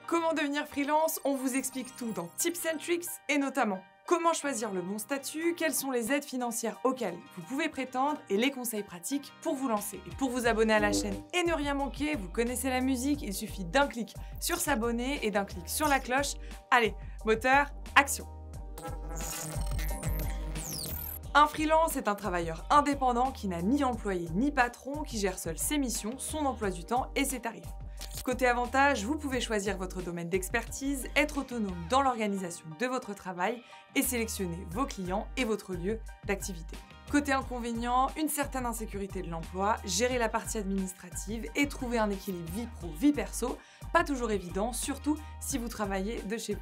Comment devenir freelance? On vous explique tout dans Tips and Tricks et notamment comment choisir le bon statut, quelles sont les aides financières auxquelles vous pouvez prétendre et les conseils pratiques pour vous lancer. Et pour vous abonner à la chaîne et ne rien manquer, vous connaissez la musique, il suffit d'un clic sur s'abonner et d'un clic sur la cloche. Allez, moteur, action! Un freelance est un travailleur indépendant qui n'a ni employé ni patron, qui gère seul ses missions, son emploi du temps et ses tarifs. Côté avantage, vous pouvez choisir votre domaine d'expertise, être autonome dans l'organisation de votre travail et sélectionner vos clients et votre lieu d'activité. Côté inconvénient, une certaine insécurité de l'emploi, gérer la partie administrative et trouver un équilibre vie pro, vie perso, pas toujours évident, surtout si vous travaillez de chez vous.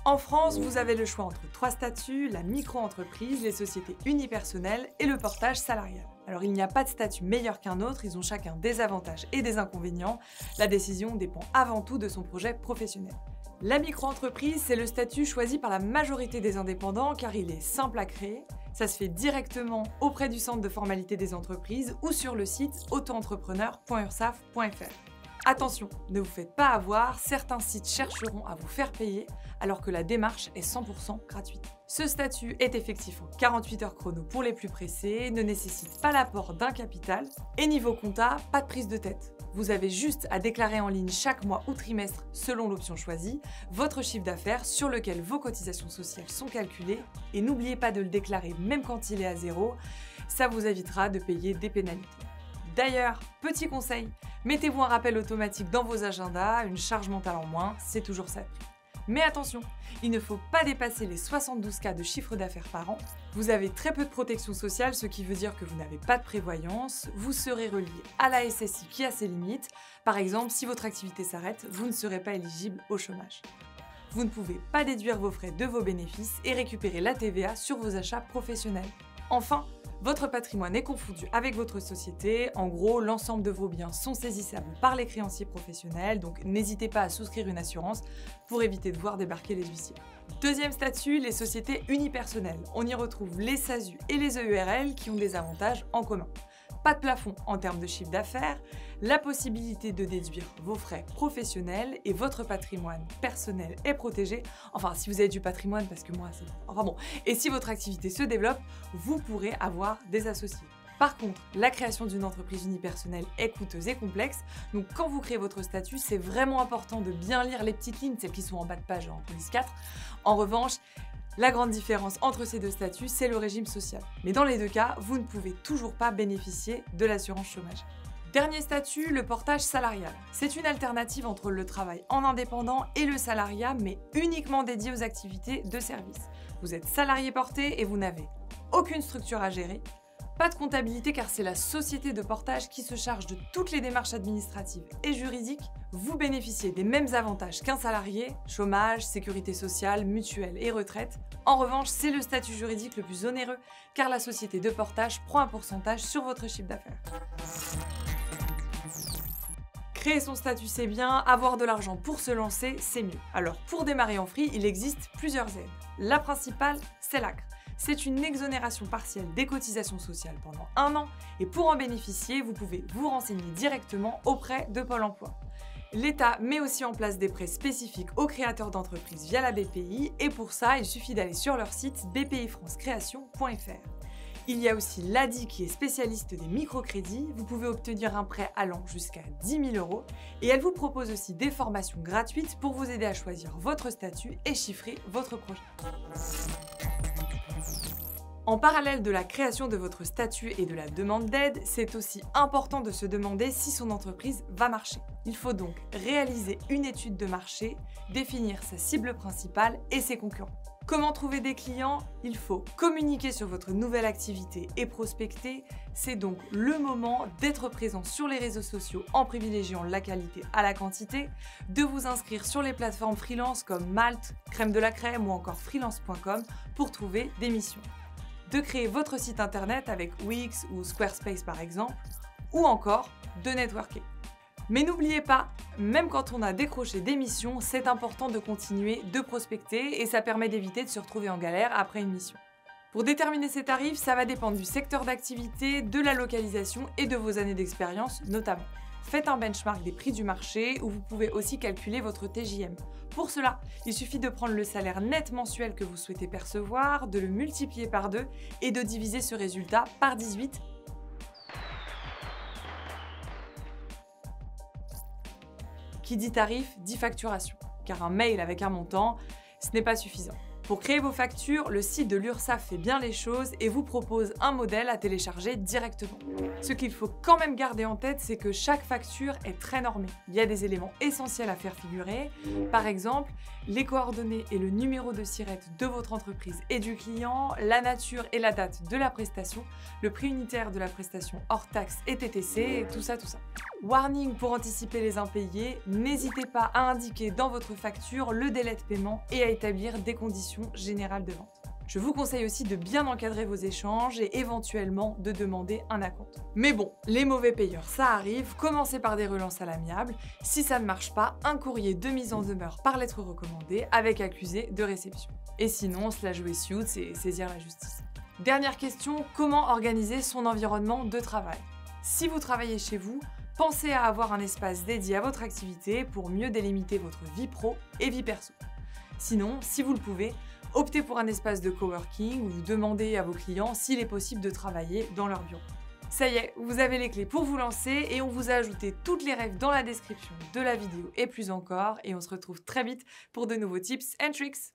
En France, vous avez le choix entre 3 statuts, la micro-entreprise, les sociétés unipersonnelles et le portage salarial. Alors il n'y a pas de statut meilleur qu'un autre, ils ont chacun des avantages et des inconvénients. La décision dépend avant tout de son projet professionnel. La micro-entreprise, c'est le statut choisi par la majorité des indépendants car il est simple à créer. Ça se fait directement auprès du centre de formalité des entreprises ou sur le site autoentrepreneur.ursaf.fr. Attention, ne vous faites pas avoir, certains sites chercheront à vous faire payer alors que la démarche est 100% gratuite. Ce statut est effectif en 48 heures chrono pour les plus pressés, ne nécessite pas l'apport d'un capital et niveau compta, pas de prise de tête. Vous avez juste à déclarer en ligne chaque mois ou trimestre selon l'option choisie, votre chiffre d'affaires sur lequel vos cotisations sociales sont calculées et n'oubliez pas de le déclarer même quand il est à zéro, ça vous évitera de payer des pénalités. D'ailleurs, petit conseil, mettez-vous un rappel automatique dans vos agendas, une charge mentale en moins, c'est toujours ça de prix. Mais attention, il ne faut pas dépasser les 72 cas de chiffre d'affaires par an. Vous avez très peu de protection sociale, ce qui veut dire que vous n'avez pas de prévoyance. Vous serez relié à la SSI qui a ses limites. Par exemple, si votre activité s'arrête, vous ne serez pas éligible au chômage. Vous ne pouvez pas déduire vos frais de vos bénéfices et récupérer la TVA sur vos achats professionnels. Enfin, votre patrimoine est confondu avec votre société. En gros, l'ensemble de vos biens sont saisissables par les créanciers professionnels, donc n'hésitez pas à souscrire une assurance pour éviter de voir débarquer les huissiers. Deuxième statut, les sociétés unipersonnelles. On y retrouve les SASU et les EURL qui ont des avantages en commun. Pas de plafond en termes de chiffre d'affaires, la possibilité de déduire vos frais professionnels et votre patrimoine personnel est protégé. Enfin, si vous avez du patrimoine, parce que moi, c'est... Enfin bon. Et si votre activité se développe, vous pourrez avoir des associés. Par contre, la création d'une entreprise unipersonnelle est coûteuse et complexe, donc quand vous créez votre statut, c'est vraiment important de bien lire les petites lignes, celles qui sont en bas de page en police 4. En revanche, la grande différence entre ces deux statuts, c'est le régime social. Mais dans les deux cas, vous ne pouvez toujours pas bénéficier de l'assurance chômage. Dernier statut, le portage salarial. C'est une alternative entre le travail en indépendant et le salariat, mais uniquement dédié aux activités de service. Vous êtes salarié porté et vous n'avez aucune structure à gérer. Pas de comptabilité car c'est la société de portage qui se charge de toutes les démarches administratives et juridiques. Vous bénéficiez des mêmes avantages qu'un salarié, chômage, sécurité sociale, mutuelle et retraite. En revanche, c'est le statut juridique le plus onéreux car la société de portage prend un pourcentage sur votre chiffre d'affaires. Créer son statut, c'est bien, avoir de l'argent pour se lancer, c'est mieux. Alors, pour démarrer en free, il existe plusieurs aides. La principale, c'est l'ACRE. C'est une exonération partielle des cotisations sociales pendant 1 an et pour en bénéficier, vous pouvez vous renseigner directement auprès de Pôle emploi. L'État met aussi en place des prêts spécifiques aux créateurs d'entreprises via la BPI et pour ça, il suffit d'aller sur leur site bpifrancecreation.fr. Il y a aussi l'ADI qui est spécialiste des microcrédits. Vous pouvez obtenir un prêt allant jusqu'à 10 000 € et elle vous propose aussi des formations gratuites pour vous aider à choisir votre statut et chiffrer votre projet. En parallèle de la création de votre statut et de la demande d'aide, c'est aussi important de se demander si son entreprise va marcher. Il faut donc réaliser une étude de marché, définir sa cible principale et ses concurrents. Comment trouver des clients? Il faut communiquer sur votre nouvelle activité et prospecter. C'est donc le moment d'être présent sur les réseaux sociaux en privilégiant la qualité à la quantité, de vous inscrire sur les plateformes freelance comme Malte, Crème de la Crème ou encore freelance.com pour trouver des missions. De créer votre site internet avec Wix ou Squarespace par exemple, ou encore de networker. Mais n'oubliez pas, même quand on a décroché des missions, c'est important de continuer de prospecter et ça permet d'éviter de se retrouver en galère après une mission. Pour déterminer ces tarifs, ça va dépendre du secteur d'activité, de la localisation et de vos années d'expérience notamment. Faites un benchmark des prix du marché où vous pouvez aussi calculer votre TJM. Pour cela, il suffit de prendre le salaire net mensuel que vous souhaitez percevoir, de le multiplier par 2 et de diviser ce résultat par 18. Qui dit tarif, dit facturation, car un mail avec un montant, ce n'est pas suffisant. Pour créer vos factures, le site de l'URSSAF fait bien les choses et vous propose un modèle à télécharger directement. Ce qu'il faut quand même garder en tête, c'est que chaque facture est très normée. Il y a des éléments essentiels à faire figurer, par exemple, les coordonnées et le numéro de SIRET de votre entreprise et du client, la nature et la date de la prestation, le prix unitaire de la prestation hors taxe et TTC, tout ça. Warning pour anticiper les impayés, n'hésitez pas à indiquer dans votre facture le délai de paiement et à établir des conditions générales de vente. Je vous conseille aussi de bien encadrer vos échanges et éventuellement de demander un acompte. Mais bon, les mauvais payeurs, ça arrive, commencez par des relances à l'amiable. Si ça ne marche pas, un courrier de mise en demeure par lettre recommandée avec accusé de réception. Et sinon, se la jouer suit, c'est saisir la justice. Dernière question, comment organiser son environnement de travail? Si vous travaillez chez vous, pensez à avoir un espace dédié à votre activité pour mieux délimiter votre vie pro et vie perso. Sinon, si vous le pouvez, optez pour un espace de coworking ou demandez à vos clients s'il est possible de travailler dans leur bureau. Ça y est, vous avez les clés pour vous lancer et on vous a ajouté toutes les règles dans la description de la vidéo et plus encore. Et on se retrouve très vite pour de nouveaux tips and tricks.